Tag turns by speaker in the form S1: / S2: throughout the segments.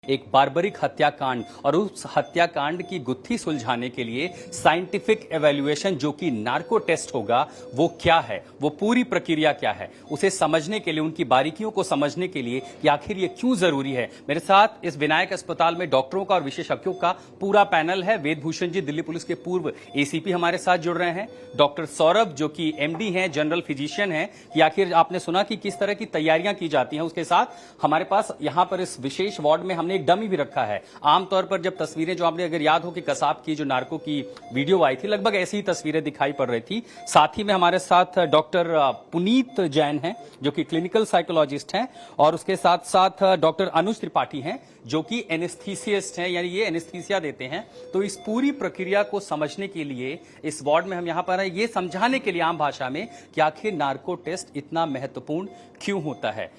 S1: एक बार्बरिक हत्याकांड और उस हत्याकांड की गुत्थी सुलझाने के लिए साइंटिफिक एवेल्युएशन जो कि नार्को टेस्ट होगा, वो क्या है, वो पूरी प्रक्रिया क्या है, उसे समझने के लिए, उनकी बारीकियों को समझने के लिए कि आखिर ये क्यों जरूरी है। मेरे साथ इस विनायक अस्पताल में डॉक्टरों का और विशेषज्ञों का पूरा पैनल है। वेद भूषण जी दिल्ली पुलिस के पूर्व एसीपी हमारे साथ जुड़ रहे हैं, डॉक्टर सौरभ जो कि एमडी हैं, जनरल फिजिशियन हैं, कि आखिर आपने सुना कि किस तरह की तैयारियां की जाती हैं। उसके साथ हमारे पास यहां पर इस विशेष वार्ड में हमने एक डमी भी रखा है। आमतौर पर जब तस्वीरें, जो आपने अगर याद हो कि कसाब की जो नार्को की वीडियो आई थी, लगभग ऐसी ही तस्वीरें दिखाई पड़ रही थी। साथ ही में हमारे साथ डॉक्टर पुनीत जैन हैं जो कि क्लिनिकल साइकोलॉजिस्ट हैं, और उसके साथ साथ डॉक्टर अनुज त्रिपाठी हैं जो कि एनेस्थीसिस्ट हैं, यानी ये एनेस्थीसिया देते हैं। तो इस पूरी प्रक्रिया को समझने के लिए इस वार्ड में हम यहां पर हैं, ये समझाने के लिए आम भाषा में कि आखिर नार्को टेस्ट इतना महत्वपूर्ण क्यों होता है।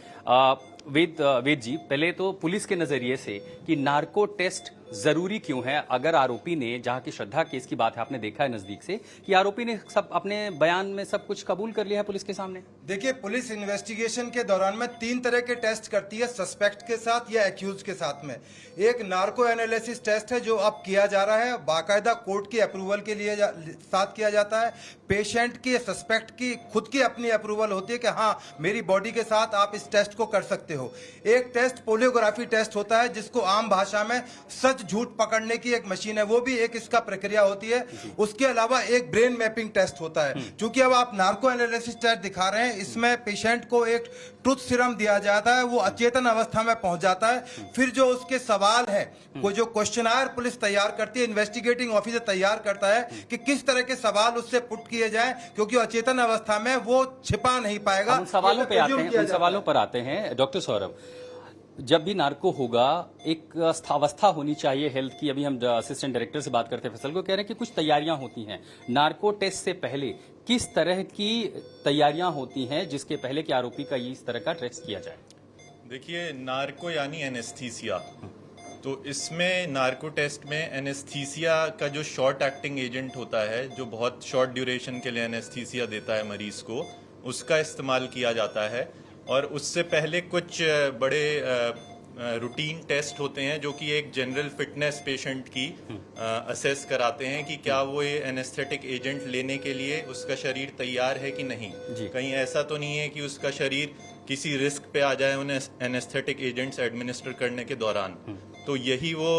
S1: वेद जी, पहले तो पुलिस के नजरिए से कि नार्को टेस्ट जरूरी क्यों है। अगर आरोपी ने, जहां की श्रद्धा केस की बात है, आपने देखा है नजदीक से कि आरोपी ने सब अपने बयान में सब कुछ कबूल कर लिया है पुलिस के सामने।
S2: देखिए, पुलिस इन्वेस्टिगेशन के दौरान में 3 तरह के टेस्ट करती है, सस्पेक्ट के साथ या एक्यूज के साथ में। एक नार्को एनालिसिस टेस्ट है जो अब किया जा रहा है, बाकायदा कोर्ट की अप्रूवल के लिए साथ किया जाता है। पेशेंट की, सस्पेक्ट की खुद की अपनी अप्रूवल होती है कि हाँ, मेरी बॉडी के साथ आप इस टेस्ट को कर सकते हो। एक टेस्ट पोलियोग्राफी टेस्ट होता है जिसको आम भाषा में सच झूठ पकड़ने की एक मशीन है, वो भी एक इसका प्रक्रिया होती है। उसके अलावा एक ब्रेन मैपिंग टेस्ट होता है। क्योंकि अब आप नार्को एनालिसिस टेस्ट दिखा रहे हैं, इसमें पेशेंट को एक ट्रुथ सीरम दिया जाता है, वो अचेतन अवस्था में पहुंच जाता है। फिर जो उसके सवाल है, कोई जो क्वेश्चनायर पुलिस तैयार करती है, इन्वेस्टिगेटिंग ऑफिसर तैयार करता है कि किस तरह के सवाल उससे पुट किए जाए, क्योंकि अचेतन अवस्था में वो छिपा नहीं पाएगा।
S1: उन सवालों पर आते हैं डॉक्टर सौरभ। जब भी नार्को होगा, एक अवस्था होनी चाहिए हेल्थ की। अभी हम असिस्टेंट डायरेक्टर से बात करते हैं फैसल को, कह रहे हैं कि कुछ तैयारियां होती हैं नार्को टेस्ट से पहले। किस तरह की तैयारियां होती हैं जिसके पहले कि आरोपी का इस तरह का टेस्ट किया जाए?
S3: देखिए, नार्को यानी एनेस्थीसिया, तो इसमें नार्को टेस्ट में एनेस्थीसिया का जो शॉर्ट एक्टिंग एजेंट होता है, जो बहुत शॉर्ट ड्यूरेशन के लिए एनेस्थीसिया देता है मरीज को, उसका इस्तेमाल किया जाता है। और उससे पहले कुछ बड़े रूटीन टेस्ट होते हैं जो कि एक जनरल फिटनेस पेशेंट की असेस कराते हैं कि क्या वो ये एनेस्थेटिक एजेंट लेने के लिए उसका शरीर तैयार है कि नहीं। कहीं ऐसा तो नहीं है कि उसका शरीर किसी रिस्क पे आ जाए उन्हें एनेस्थेटिक एजेंट्स एडमिनिस्टर करने के दौरान। तो यही वो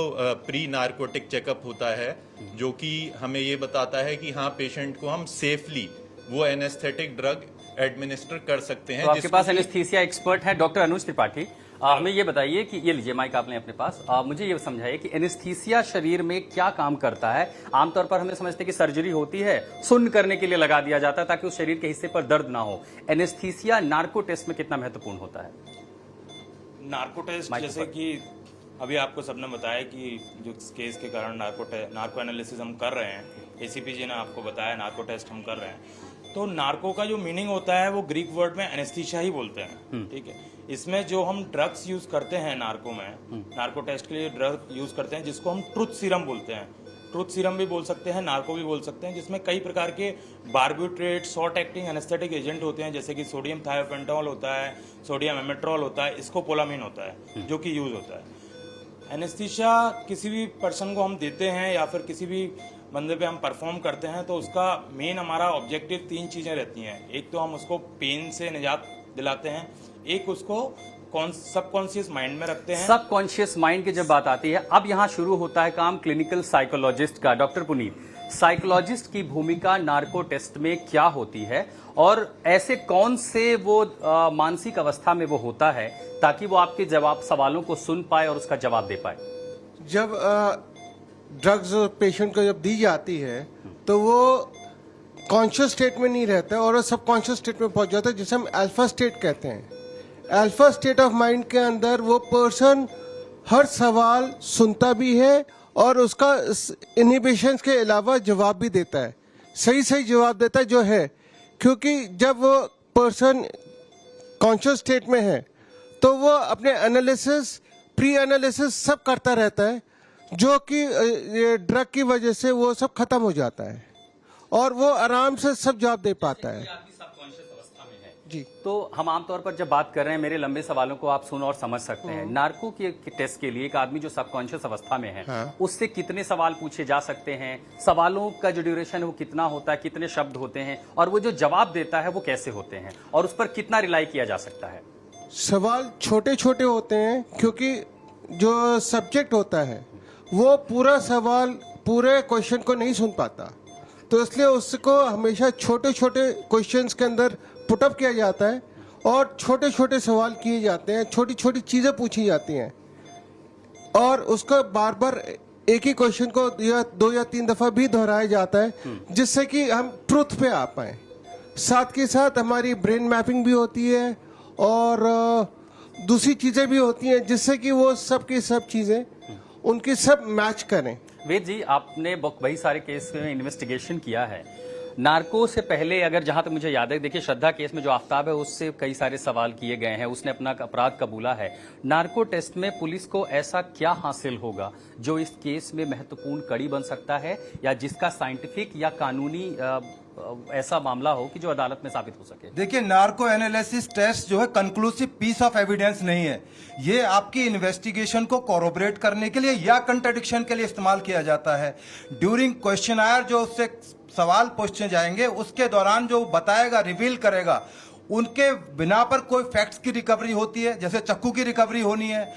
S3: प्री नार्कोटिक चेकअप होता है जो कि हमें ये बताता है कि हाँ, पेशेंट को हम सेफली वो एनेस्थेटिक ड्रग एडमिनिस्टर कर सकते हैं।
S1: तो आपके पास एनेस्थीसिया एक्सपर्ट है डॉक्टर अनुज त्रिपाठी। हमें ये बताइए कि ये लीजिए माइक आपने अपने पास, मुझे ये समझाइए कि एनेस्थीसिया शरीर में क्या काम करता है। आमतौर पर हमें समझते हैं कि सर्जरी होती है, सुन्न करने के लिए लगा दिया जाता है ताकि उस शरीर के हिस्से पर दर्द ना हो। एनेस्थीसिया नार्को टेस्ट में कितना महत्वपूर्ण होता है?
S4: नार्को टेस्ट, जैसे कि अभी आपको सबने बताया कि जो केस के कारण नार्को एनालिसिस हम कर रहे हैं, एसीपी जी ने आपको बताया नार्को टेस्ट हम कर रहे हैं। तो नार्को का जो मीनिंग होता है वो ग्रीक वर्ड में एनेस्थीसिया ही बोलते हैं, ठीक है। इसमें जो हम ड्रग्स यूज करते हैं नार्को में, नार्को टेस्ट के लिए ड्रग यूज करते हैं जिसको हम ट्रुथ सीरम बोलते हैं। ट्रुथ सीरम भी बोल सकते हैं, नार्को भी बोल सकते हैं, जिसमें कई प्रकार के बार्बिट्रेट, शॉर्ट एक्टिंग एनेस्थेटिक एजेंट होते हैं, जैसे कि सोडियम थायोपेंटॉल होता है, सोडियम एमेट्रॉल होता है, स्कोपोलामिन होता है, जो कि यूज होता है। एनेस्थीसिया किसी भी पर्सन को हम देते हैं या फिर किसी भी बंदे पे हम परफॉर्म करते हैं, तो उसका मेन हमारा ऑब्जेक्टिव 3 चीज़ें रहती हैं। एक तो हम उसको पेन से निजात दिलाते हैं, एक उसको सबकॉन्शियस माइंड में रखते हैं।
S1: सबकॉन्शियस माइंड की जब बात आती है, अब यहाँ शुरू होता है काम क्लिनिकल साइकोलॉजिस्ट का। डॉक्टर पुनीत, साइकोलॉजिस्ट की भूमिका नार्को टेस्ट में क्या होती है, और ऐसे कौन से वो मानसिक अवस्था में वो होता है ताकि वो आपके सवालों को सुन पाए और उसका जवाब दे पाए?
S5: जब ड्रग्स पेशेंट को जब दी जाती है तो वो कॉन्शियस स्टेट में नहीं रहता है और वो सबकॉन्शियस स्टेट में पहुंच जाता है, जिसे हम अल्फा स्टेट कहते हैं। अल्फा स्टेट ऑफ माइंड के अंदर वो पर्सन हर सवाल सुनता भी है और उसका इनहिबिशंस के अलावा जवाब भी देता है, सही जवाब देता है जो है। क्योंकि जब वो पर्सन कॉन्शियस स्टेट में है तो वो अपने एनालिसिस, प्री एनालिसिस सब करता रहता है, जो कि ड्रग की वजह से वो सब खत्म हो जाता है और वो आराम से सब जवाब दे पाता है। जी।
S1: तो हम आमतौर पर जब बात कर रहे हैं, मेरे लंबे सवालों को आप सुन और समझ सकते हैं। नार्को के टेस्ट के लिए एक आदमी जो सबकॉन्शियस अवस्था में है,
S5: हाँ।
S1: उससे कितने सवाल पूछे जा सकते हैं, सवालों का जो ड्यूरेशन है वो कितना होता है, कितने शब्द होते हैं, और वो जो जवाब देता है वो कैसे होते हैं, और उस पर कितना रिलाई किया जा सकता है?
S5: सवाल छोटे छोटे होते हैं, क्योंकि जो सब्जेक्ट होता है वो पूरा सवाल पूरे क्वेश्चन को नहीं सुन पाता, तो इसलिए उसको हमेशा छोटे छोटे क्वेश्चंस के अंदर पुटअप किया जाता है और छोटे छोटे सवाल किए जाते हैं, छोटी छोटी चीज़ें पूछी जाती हैं, और उसको बार बार एक ही क्वेश्चन को दो या तीन दफ़ा भी दोहराया जाता है, जिससे कि हम ट्रुथ पे आ पाए। साथ के साथ हमारी ब्रेन मैपिंग भी होती है और दूसरी चीज़ें भी होती हैं, जिससे कि वो सब की सब चीज़ें उनकी सब मैच करें।
S1: वेद जी, आपने कई सारे केस में इन्वेस्टिगेशन किया है। नार्को से पहले, अगर जहां तक मुझे याद है, देखिए श्रद्धा केस में जो आफ्ताब है उससे कई सारे सवाल किए गए हैं, उसने अपना अपराध कबूला है। नार्को टेस्ट में पुलिस को ऐसा क्या हासिल होगा जो इस केस में महत्वपूर्ण कड़ी बन सकता है, या जिसका साइंटिफिक या कानूनी ऐसा मामला हो कि जो अदालत में साबित हो सके?
S2: देखिए, नार्को एनालिसिस टेस्ट जो है कंक्लूसिव पीस ऑफ एविडेंस नहीं है। ये आपकी इन्वेस्टिगेशन को कोरोबरेट करने के लिए या कंट्राडिक्शन के लिए इस्तेमाल किया जाता है। ड्यूरिंग क्वेश्चनायर जो उससे सवाल पूछे जाएंगे, उसके दौरान जो बताएगा, रिवील करेगा, उनके बिना पर कोई फैक्ट्स की रिकवरी होती है। जैसे चक्कू की रिकवरी होनी है,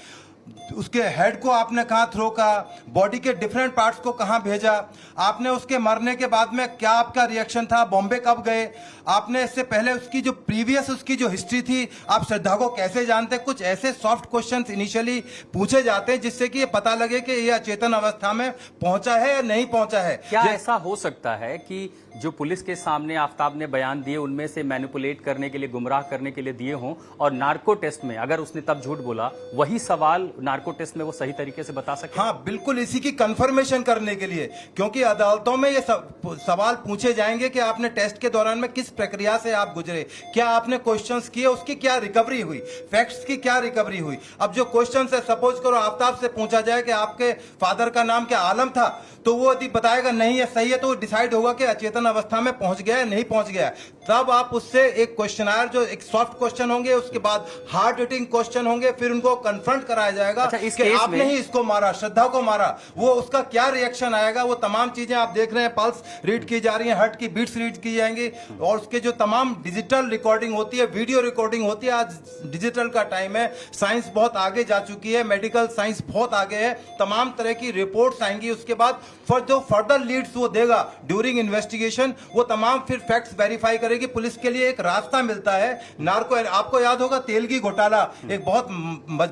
S2: उसके हेड को आपने कहाँ थ्रो करा, बॉडी के डिफरेंट पार्ट्स को कहाँ भेजा, आपने उसके मरने के बाद में क्या आपका रिएक्शन था, बॉम्बे कब गए, आपने इससे पहले उसकी जो प्रीवियस उसकी जो हिस्ट्री थी, आप श्रद्धा को कैसे जानते। कुछ ऐसे सॉफ्ट क्वेश्चंस इनिशियली पूछे जाते हैं जिससे कि ये पता लगे कि ये अचेतन अवस्था में पहुंचा है या नहीं पहुंचा है।
S1: क्या ऐसा हो सकता है कि जो पुलिस के सामने आफ्ताब ने बयान दिए उनमें से मैनिपुलेट करने के लिए, गुमराह करने के लिए दिए हों, और नार्को टेस्ट में अगर उसने तब झूठ बोला, वही सवाल नार्को टेस्ट में वो सही तरीके से बता सके?
S2: हाँ, बिल्कुल, इसी की कंफर्मेशन करने के लिए, क्योंकि अदालतों में ये सवाल पूछे जाएंगे कि आपने टेस्ट के दौरान में किस प्रक्रिया से आप गुजरे, क्या आपने क्वेश्चंस किए, उसकी क्या रिकवरी हुई, फैक्ट्स की क्या रिकवरी हुई। अब जो क्वेश्चन है, सपोज करो आफ्ताब से पूछा जाए कि आपके फादर का नाम क्या आलम था, तो वो यदि बताएगा नहीं है, सही है, तो डिसाइड होगा कि अचेतन अवस्था में पहुंच गया है, नहीं पहुंच गया। तब आप उससे एक क्वेश्चनायर, जो एक सॉफ्ट क्वेश्चन होंगे, उसके बाद हार्ड हिटिंग क्वेश्चन होंगे, फिर उनको कन्फ्रंट कराया जाएगा।
S1: अच्छा,
S2: कि आपने ही इसको मारा, श्रद्धा को मारा, वो उसका क्या रिएक्शन आएगा, वो तमाम चीजें आप देख रहे हैं, पल्स रीड की जा रही है, हार्ट की बीट्स रीड की जाएंगी, और उसके जो तमाम डिजिटल रिकॉर्डिंग होती है, वीडियो रिकॉर्डिंग होती है। आज डिजिटल का टाइम है, साइंस बहुत आगे जा चुकी है, मेडिकल साइंस बहुत आगे है, तमाम तरह की रिपोर्ट्स आएंगी। उसके बाद जो फर्दर लीड्स वो देगा ड्यूरिंग इन्वेस्टिगेशन, वो तमाम फिर फैक्ट्स वेरीफाई करेगी। पुलिस के लिए एक रास्ता मिलता है। नार्को, आपको याद होगा तेलगी घोटाला एक बहुत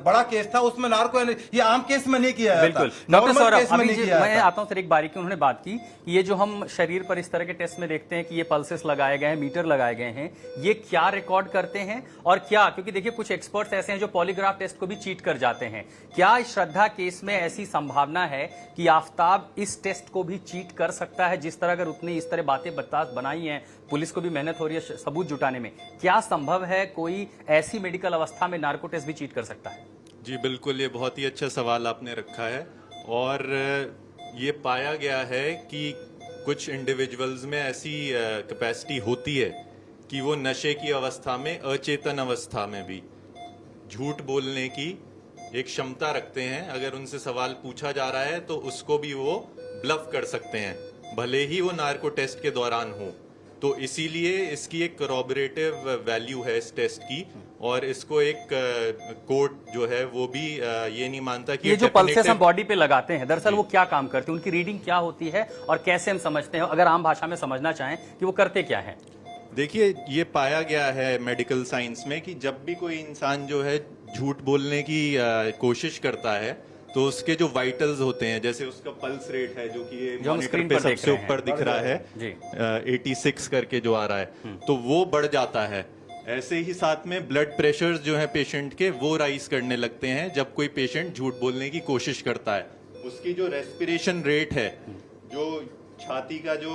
S2: बड़ा केस था, उसमें नार्को ये आम केस में नहीं किया जाता, नॉर्मल केस में नहीं किया जाता।
S1: मैं आता हूं सर, एक बारीकी उन्होंने बात की, ये जो हम शरीर पर इस तरह के टेस्ट में देखते हैं कि ये पल्सेस लगाए गए हैं, मीटर लगाए गए हैं, ये क्या रिकॉर्ड करते हैं और क्या, क्योंकि देखिए कुछ एक्सपर्ट्स ऐसे हैं जो पॉलीग्राफ टेस्ट को भी चीट कर जाते हैं, क्या श्रद्धा केस में ऐसी संभावना है कि आफ्ताब इस टेस्ट को भी चीट कर सकता है? जिस तरह अगर उतनी इस तरह बातें बनाई हैं, पुलिस को भी मेहनत हो रही है सबूत जुटाने में, क्या संभव है कोई ऐसी मेडिकल अवस्था में नार्को टेस्ट भी चीट कर सकता है?
S3: जी बिल्कुल, ये बहुत ही अच्छा सवाल आपने रखा है, और ये पाया गया है कि कुछ इंडिविजुअल्स में ऐसी कैपेसिटी होती है कि वो नशे की अवस्था में, अचेतन अवस्था में भी झूठ बोलने की एक क्षमता रखते हैं। अगर उनसे सवाल पूछा जा रहा है तो उसको भी वो ब्लफ कर सकते हैं, भले ही वो नार्को टेस्ट के दौरान हो। तो इसीलिए इसकी एक corroborative वैल्यू है इस टेस्ट की, और इसको एक कोर्ट जो है वो भी ये नहीं मानता कि
S1: ये जो पल्सेस हम बॉडी पे लगाते हैं, दरअसल वो क्या काम करते हैं, उनकी रीडिंग क्या होती है और कैसे हम समझते हैं, अगर आम भाषा में समझना चाहें कि वो करते क्या हैं?
S3: देखिए, ये पाया गया है मेडिकल साइंस में कि जब भी कोई इंसान जो है झूठ बोलने की कोशिश करता है, तो उसके जो वाइटल्स होते हैं, जैसे उसका पल्स रेट है जो कि ये मॉनिटर पे सबसे ऊपर दिख रहा है, 86 करके जो आ रहा है, तो वो बढ़ जाता है। ऐसे ही साथ में ब्लड प्रेशर्स जो है पेशेंट के, वो राइज करने लगते हैं जब कोई पेशेंट झूठ बोलने की कोशिश करता है। उसकी जो रेस्पिरेशन रेट है, जो छाती का जो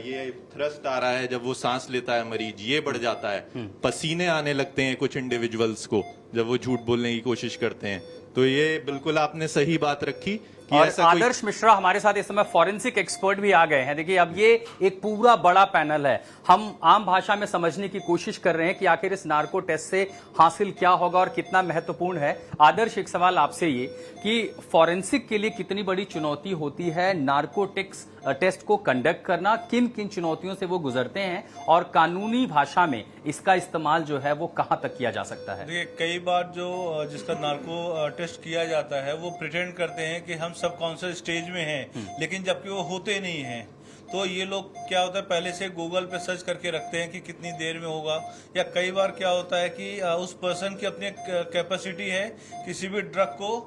S3: ये थ्रस्ट आ रहा है जब वो सांस लेता है मरीज, ये बढ़ जाता है। पसीने आने लगते हैं कुछ इंडिविजुअल्स को जब वो झूठ बोलने की कोशिश करते हैं। तो ये बिल्कुल आपने सही बात रखी कि
S1: और
S3: ऐसा कोई
S1: आदर्श मिश्रा हमारे साथ इस समय फॉरेंसिक एक्सपर्ट भी आ गए हैं। देखिए, अब ये एक पूरा बड़ा पैनल है। हम आम भाषा में समझने की कोशिश कर रहे हैं कि आखिर इस नार्को टेस्ट से हासिल क्या होगा और कितना महत्वपूर्ण है। आदर्श, एक सवाल आपसे ये कि फॉरेंसिक के लिए कितनी बड़ी चुनौती होती है नार्कोटिक्स टेस्ट को कंडक्ट करना, किन किन चुनौतियों से वो गुजरते हैं और कानूनी भाषा में इसका इस्तेमाल जो है वो कहां तक किया जा सकता है?
S6: देखिए, कई बार जो जिसका नार्को टेस्ट किया जाता है वो प्रिटेंड करते हैं कि हम सब कॉन्शियस स्टेज में हैं, लेकिन जबकि वो होते नहीं हैं। तो ये लोग क्या होता है, पहले से गूगल पे सर्च करके रखते हैं कि कितनी देर में होगा, या कई बार क्या होता है कि उस पर्सन की अपनी कैपेसिटी है किसी भी ड्रग को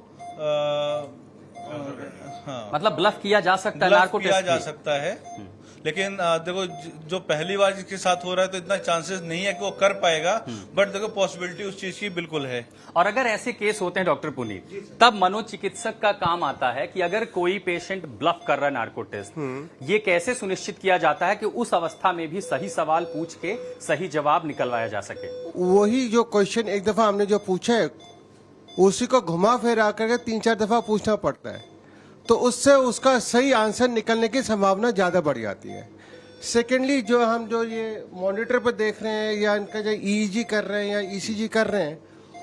S6: हाँ,
S1: मतलब ब्लफ किया जा सकता है
S6: ब्लफ
S1: नार्को
S6: किया
S1: टेस्ट
S6: जा
S1: की?
S6: सकता है। लेकिन देखो, जो पहली बार जिसके साथ हो रहा है तो इतना चांसेस नहीं है कि वो कर पाएगा, बट देखो पॉसिबिलिटी उस चीज की बिल्कुल है।
S1: और अगर ऐसे केस होते हैं डॉक्टर पुनीत, तब मनोचिकित्सक का काम आता है कि अगर कोई पेशेंट ब्लफ कर रहा है नार्को टेस्ट, ये कैसे सुनिश्चित किया जाता है कि उस अवस्था में भी सही सवाल पूछ के सही जवाब निकलवाया जा सके?
S5: वही जो क्वेश्चन एक दफा हमने जो पूछा है उसी को घुमा फिरा करके 3-4 दफा पूछना पड़ता है, तो उससे उसका सही आंसर निकलने की संभावना ज्यादा बढ़ जाती है। सेकेंडली, जो हम जो ये मॉनिटर पर देख रहे हैं या इनका जो ईईजी कर रहे हैं या ईसीजी कर रहे हैं,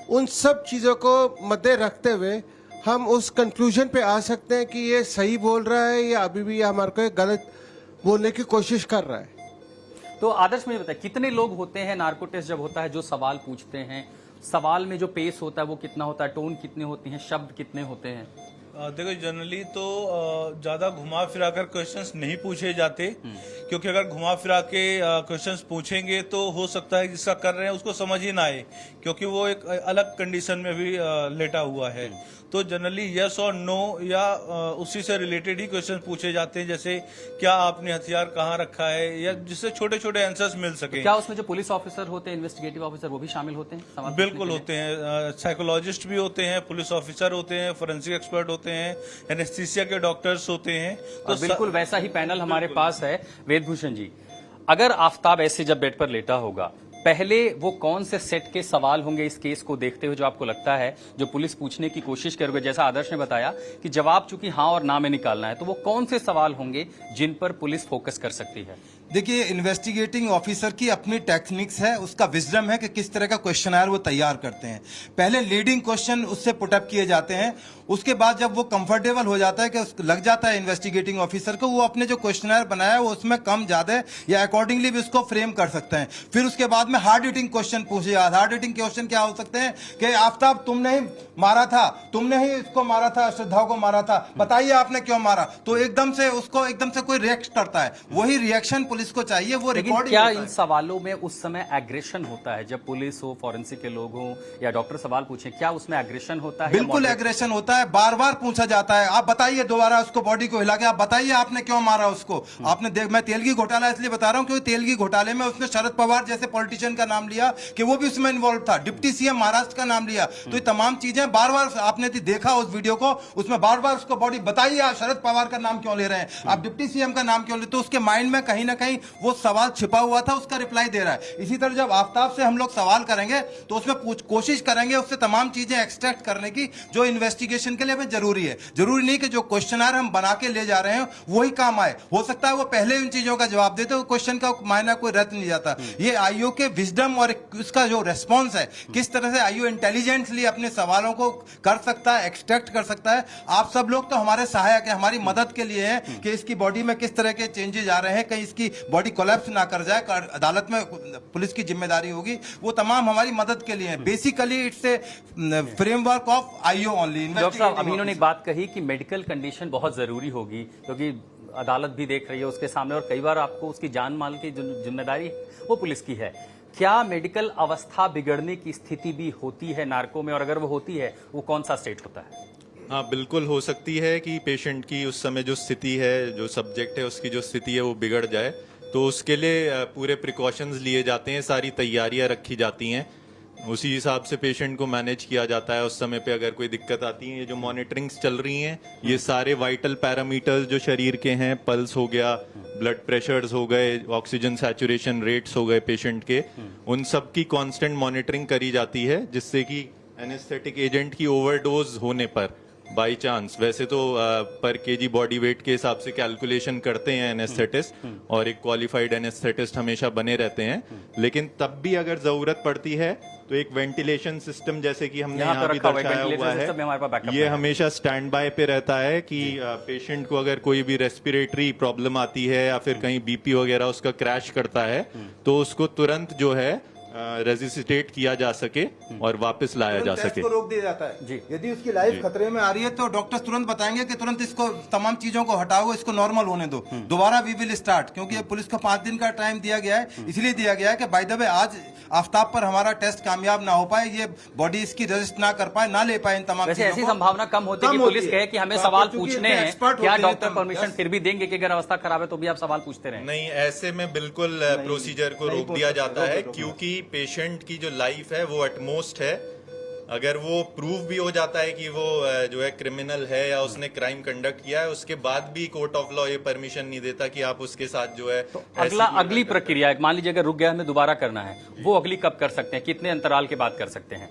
S5: उन सब चीज़ों को मद्दे रखते हुए हम उस कंक्लूजन पे आ सकते हैं कि ये सही बोल रहा है या अभी भी हमारे को गलत बोलने की कोशिश कर रहा है।
S1: तो आदर्श, मुझे बताए कितने लोग होते हैं नार्को टेस्ट जब होता है जो सवाल पूछते हैं? सवाल में जो पेस होता है वो कितना होता है, टोन कितनी होती है, शब्द कितने होते हैं?
S6: देखो, जनरली तो ज्यादा घुमा फिरा कर क्वेश्चंस नहीं पूछे जाते, क्योंकि अगर घुमा फिरा के क्वेश्चंस पूछेंगे तो हो सकता है जिसका कर रहे हैं उसको समझ ही ना आए, क्योंकि वो एक अलग कंडीशन में भी लेटा हुआ है। तो जनरली यस और नो या उसी से रिलेटेड ही क्वेश्चन पूछे जाते हैं, जैसे क्या आपने हथियार कहाँ रखा है, या जिससे छोटे छोटे आंसर्स मिल सके।
S1: क्या उसमें जो पुलिस ऑफिसर होते हैं, इन्वेस्टिगेटिव ऑफिसर, वो भी शामिल होते हैं सवाल पूछने
S6: बिल्कुल
S1: के लिए?
S6: होते हैं, साइकोलॉजिस्ट भी होते हैं, पुलिस ऑफिसर होते हैं, फोरेंसिक एक्सपर्ट होते हैं, एनेस्थीसिया के डॉक्टर्स होते हैं।
S1: तो बिल्कुल वैसा ही पैनल हमारे पास है। वेदभूषण जी, अगर आफताब ऐसे जब बेड पर लेटा होगा, पहले वो कौन से सेट के सवाल होंगे इस केस को देखते हुए जो आपको लगता है जो पुलिस पूछने की कोशिश करोगे? जैसा आदर्श ने बताया कि जवाब चूंकि हाँ और ना में निकालना है, तो वो कौन से सवाल होंगे जिन पर पुलिस फोकस कर सकती है?
S2: देखिए, इन्वेस्टिगेटिंग ऑफिसर की अपनी टेक्निक्स है, उसका विजडम है कि किस तरह का क्वेश्चनर वो तैयार करते हैं। पहले लीडिंग क्वेश्चन उससे पुटअप किए जाते हैं, उसके बाद जब वो कंफर्टेबल हो जाता है कि लग जाता है इन्वेस्टिगेटिंग ऑफिसर को, वो अपने जो क्वेश्चनर बनाया है वो उसमें कम ज्यादा या अकॉर्डिंगली भी उसको फ्रेम कर सकते हैं। फिर उसके बाद में हार्ड हिटिंग क्वेश्चन पूछे जाते हैं। हार्ड हिटिंग क्वेश्चन क्या हो सकते हैं कि आफताब, तुमने ही मारा था, तुमने ही इसको मारा था, श्रद्धा को मारा था, बताइए आपने क्यों मारा? तो एकदम से उसको एकदम से कोई रिएक्ट करता है, वही रिएक्शन पुलिस को चाहिए, वो
S1: लेकिन
S2: रिकॉर्डिंग
S1: क्या
S2: होता
S1: इन
S2: है।
S1: सवालों में उस समय एग्रेशन होता है? जब पुलिस हो, फॉरेंसिक के लोग हो या डॉक्टर सवाल पूछे, क्या उसमें एग्रेशन होता है?
S2: बिल्कुल एग्रेशन होता है, बार बार पूछा जाता है, आप बताइए, दोबारा उसको बॉडी को हिला के आप बताइए आपने क्यों मारा उसको। आपने देख, मैं तेलगी घोटाला इसलिए बता रहा हूं क्योंकि तेलगी घोटाले में उसने शरद पवार जैसे पॉलिटिशियन का नाम लिया कि वो भी उसमें इन्वॉल्व था, डिप्टी सीएम महाराष्ट्र का नाम लिया। तो ये तमाम चीजें बार बार आपने देखा उस वीडियो को, उसमें बार बार उसको बॉडी बताइए, आप शरद पवार का नाम क्यों ले रहे हैं, आप डिप्टी सीएम का नाम क्यों ले? तो उसके माइंड में कहीं ना कहीं वो सवाल छिपा हुआ था, उसका रिप्लाई दे रहा है। इसी तरह जब आफताब से हम लोग सवाल करेंगे तो उसमें कोशिश करेंगे उससे तमाम चीजें एक्सट्रैक्ट करने की जो इन्वेस्टिगेशन के लिए हमें जरूरी है। जरूरी नहीं कि जो क्वेश्चनर हम बना के ले जा रहे हैं वही काम आए, हो सकता है वो पहले उन चीजों का जवाब देते हो, क्वेश्चन का मायना कोई रद्द नहीं जाता। ये आईओ के विजडम और उसका जो रेस्पॉन्स है, किस तरह से आईओ इंटेलिजेंटली अपने सवालों को कर सकता है, एक्सट्रैक्ट कर सकता है। आप सब लोग तो हमारे सहायक है, हमारी मदद के लिए है कि इसकी बॉडी में किस तरह के चेंजेस आ रहे हैं, कहीं इसकी बॉडी कोलैप्स ना कर जाए, अदालत में पुलिस की जिम्मेदारी होगी, वो तमाम हमारी मदद के लिए है। Basically it's a framework of IO only.
S1: Doctor साहब, अभी इन्होंने एक बात कही कि मेडिकल कंडीशन बहुत जरूरी होगी, क्योंकि अदालत भी देख रही है उसके सामने और कई बार आपको उसकी जान माल की जो जिम्मेदारी वो पुलिस की है। क्या मेडिकल अवस्था बिगड़ने की स्थिति भी होती है नार्को में, और अगर वो होती है वो कौन सा स्टेट होता है?
S3: हाँ, बिल्कुल हो सकती है कि पेशेंट की उस समय जो स्थिति है, जो सब्जेक्ट है उसकी जो स्थिति है वो बिगड़ जाए, तो उसके लिए पूरे प्रिकॉशंस लिए जाते हैं, सारी तैयारियां रखी जाती हैं, उसी हिसाब से पेशेंट को मैनेज किया जाता है। उस समय पे अगर कोई दिक्कत आती है, ये जो मॉनिटरिंग्स चल रही हैं, ये सारे वाइटल पैरामीटर्स जो शरीर के हैं, पल्स हो गया, ब्लड प्रेशर्स हो गए, ऑक्सीजन सैचुरेशन रेट्स हो गए पेशेंट के, उन सब की कांस्टेंट मॉनिटरिंग करी जाती है, जिससे कि एनेस्थेटिक एजेंट की ओवरडोज होने पर बाई चांस, वैसे तो पर केजी बॉडी वेट के हिसाब से कैलकुलेशन करते हैं एनेस्थेटिस्ट, और एक क्वालिफाइड एनेस्थेटिस्ट हमेशा बने रहते हैं, लेकिन तब भी अगर जरूरत पड़ती है तो एक वेंटिलेशन सिस्टम जैसे कि हमने
S1: यहाँ पे
S3: यहाँ भी
S1: रखा हुआ है,
S3: दर्शाया
S1: ventilator
S3: हुआ
S1: system में हमारे पास
S3: है,
S1: backup
S3: ये
S1: है।
S3: हमेशा स्टैंड बाय पे रहता है कि पेशेंट को अगर कोई भी रेस्पिरेटरी प्रॉब्लम आती है या फिर कहीं बीपी वगैरह उसका क्रैश करता है तो उसको तुरंत जो है रेजिस्टेट किया जा सके और वापस लाया जा
S2: टेस्ट
S3: सके।
S2: को रोक दिया जाता है
S1: जी।
S2: यदि उसकी लाइफ खतरे में आ रही है तो डॉक्टर्स तुरंत बताएंगे कि तुरंत इसको तमाम चीजों को हटाओ, इसको नॉर्मल होने दो, दोबारा वी विल स्टार्ट, क्योंकि ये पुलिस को 5 दिन का टाइम दिया गया है, इसलिए दिया गया है कि बाय द वे आज आफ्ताब पर हमारा टेस्ट कामयाब ना हो पाए, ये बॉडी इसकी रजिस्ट ना कर पाए, ना ले पाए इन तमाम
S1: वैसे
S2: चीजों
S1: ऐसी
S2: को।
S1: संभावना कम होती है कि
S2: कम होती
S1: पुलिस
S2: है।
S1: कहे कि हमें
S2: तो
S1: सवाल
S2: आपको चूंकि
S1: पूछने
S2: इतने
S1: हैं,
S2: expert
S1: क्या
S2: होते हैं
S1: डॉक्टर
S2: तब
S1: परमिशन
S2: बस-
S1: फिर भी देंगे कि अगर अवस्था खराब है तो भी आप सवाल पूछते रहें?
S3: नहीं, ऐसे में बिल्कुल प्रोसीजर को रोक दिया जाता है, क्योंकि पेशेंट की जो लाइफ है वो एटमोस्ट है। अगर वो प्रूव भी हो जाता है कि वो जो है क्रिमिनल है या उसने क्राइम कंडक्ट किया है, उसके बाद भी कोर्ट ऑफ लॉ ये परमिशन नहीं देता कि आप उसके साथ जो है
S1: अगली प्रक्रिया, मान लीजिए अगर रुक गया हमें दोबारा करना है, वो अगली कब कर सकते हैं, कितने अंतराल के बाद कर सकते हैं?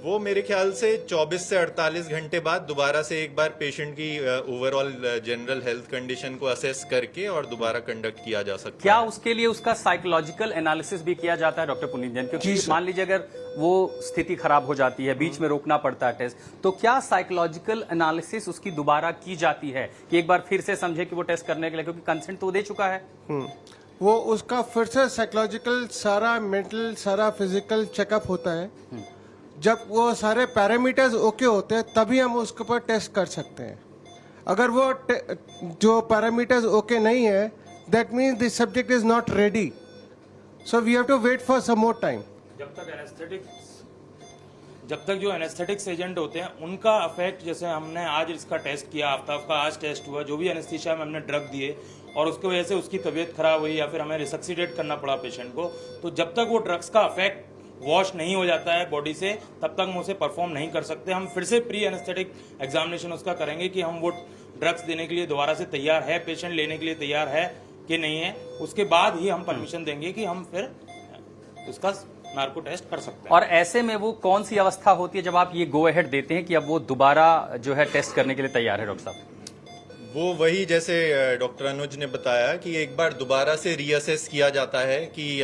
S3: वो मेरे ख्याल से 24 से 48 घंटे बाद दोबारा से एक बार पेशेंट की ओवरऑल जनरल हेल्थ कंडीशन को असेस करके और दोबारा कंडक्ट किया जा सकता
S1: क्या
S3: है।
S1: उसके लिए उसका साइकोलॉजिकल एनालिसिस भी किया जाता है डॉक्टर पुनीत जैन? क्योंकि मान लीजिए अगर वो स्थिति खराब हो जाती है, बीच में रोकना पड़ता है टेस्ट, तो क्या साइकोलॉजिकल एनालिसिस उसकी दोबारा की जाती है कि एक बार फिर से समझे कि वो टेस्ट करने के लिए, क्योंकि कंसेंट तो वो दे चुका है?
S5: वो उसका फिर से साइकोलॉजिकल सारा मेंटल सारा फिजिकल चेकअप होता है। जब वो सारे पैरामीटर्स ओके होते हैं तभी हम उसके ऊपर टेस्ट कर सकते हैं। अगर वो जो पैरामीटर्स ओके नहीं है, that means the subject is not ready, so we have to wait for some more time.
S4: जब तक जो एनेस्थेटिक्स एजेंट होते हैं उनका अफेक्ट, जैसे हमने आज इसका टेस्ट किया, आफ्ताब का आज टेस्ट हुआ, जो भी एनेस्थीसिया में हमने ड्रग दिए और उसकी वजह से उसकी तबीयत खराब हुई या फिर हमें रिसक्सीडेट करना पड़ा पेशेंट को, तो जब तक वो ड्रग्स का अफेक्ट वॉश नहीं हो जाता है बॉडी से, तब तक हम उसे परफॉर्म नहीं कर सकते। हम फिर से प्री एनेस्थेटिक एग्जामिनेशन उसका करेंगे कि हम वो ड्रग्स देने के लिए दोबारा से तैयार है, पेशेंट लेने के लिए तैयार है कि नहीं है, उसके बाद ही हम परमिशन देंगे कि हम फिर उसका नार्को टेस्ट कर सकते हैं।
S1: और ऐसे में वो कौन सी अवस्था होती है जब आप ये गो अहेड देते हैं कि अब वो दोबारा जो है टेस्ट करने के लिए तैयार है? डॉक्टर साहब,
S3: वो वही जैसे डॉक्टर अनुज ने बताया कि एक बार दोबारा से रीअसेस किया जाता है कि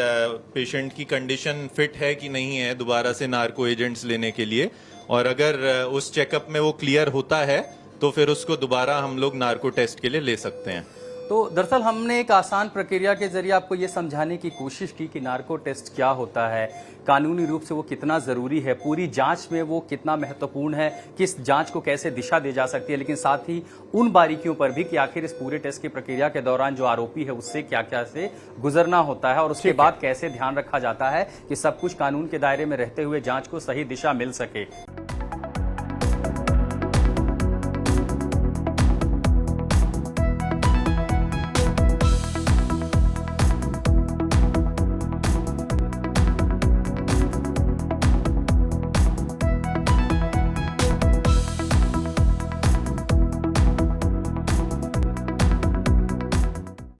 S3: पेशेंट की कंडीशन फिट है कि नहीं है दोबारा से नार्को एजेंट्स लेने के लिए, और अगर उस चेकअप में वो क्लियर होता है तो फिर उसको दोबारा हम लोग नार्को टेस्ट के लिए ले सकते हैं।
S1: तो दरअसल हमने एक आसान प्रक्रिया के जरिए आपको ये समझाने की कोशिश की कि नार्को टेस्ट क्या होता है, कानूनी रूप से वो कितना जरूरी है, पूरी जांच में वो कितना महत्वपूर्ण है, किस जांच को कैसे दिशा दी जा सकती है, लेकिन साथ ही उन बारीकियों पर भी कि आखिर इस पूरे टेस्ट की प्रक्रिया के दौरान जो आरोपी है उससे क्या क्या से गुजरना होता है और उसके बाद कैसे ध्यान रखा जाता है कि सब कुछ कानून के दायरे में रहते हुए जांच को सही दिशा मिल सके।